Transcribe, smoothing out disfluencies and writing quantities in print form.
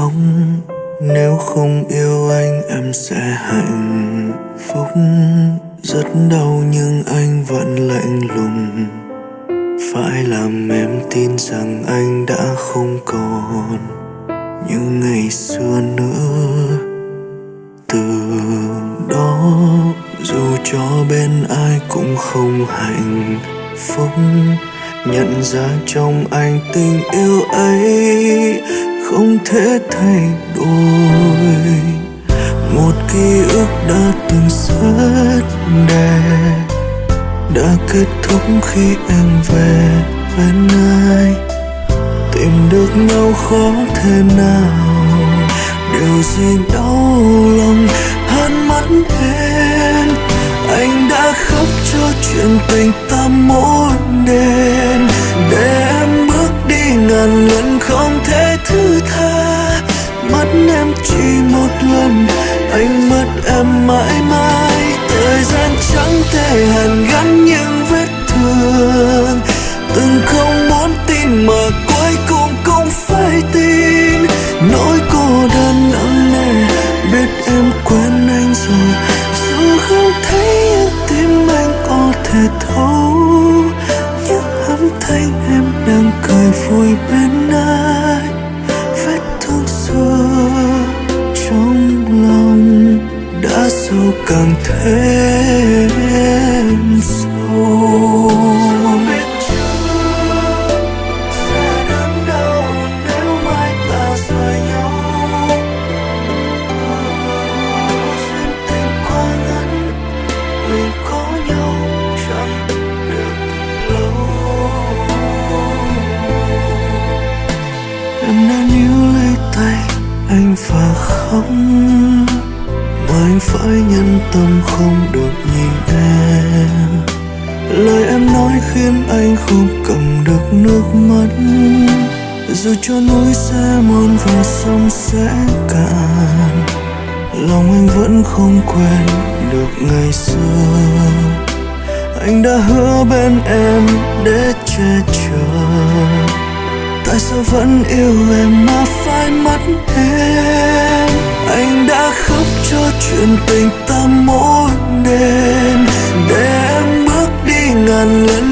sống. Nếu không yêu anh em sẽ hạnh phúc. Rất đau nhưng anh vẫn lạnh lùng. Phải làm em tin rằng anh đã không còn như ngày xưa nữa. Từ đó dù cho bên ai cũng không hạnh phúc, nhận ra trong anh tình yêu ấy không thể thay đổi. Một ký ức đã từng rất đẹp đã kết thúc khi em về bên ai. Tìm được nhau khó thế nào, điều gì đau lòng hơn mất em. Anh đã khóc cho chuyện tình ta mỗi đêm, để em bước đi ngàn lần không thể thứ tha. Mất em chỉ một lần, anh mất em mãi mãi. Thời gian chẳng thể hàn gắn những vết thương, từng không muốn tin mà cuối cùng cũng phải tin. Nỗi cô đơn nặng nề biết em quên anh rồi, dù không thấy nhưng tim anh có thể thấu. Những âm thanh em đang cười vui bên ai, vết thương xưa trong lòng đã sâu càng thêm sâu. Em đã níu lấy tay anh và khóc, mà anh phải nhân tâm không được nhìn em. Lời em nói khiến anh không cầm được nước mắt, dù cho núi sẽ muôn và sông sẽ cạn, lòng anh vẫn không quên được ngày xưa. Anh đã hứa bên em để che chở, tại sao vẫn yêu em mà phải mất em. Anh đã khóc cho chuyện tình ta mỗi đêm, để em bước đi ngàn lần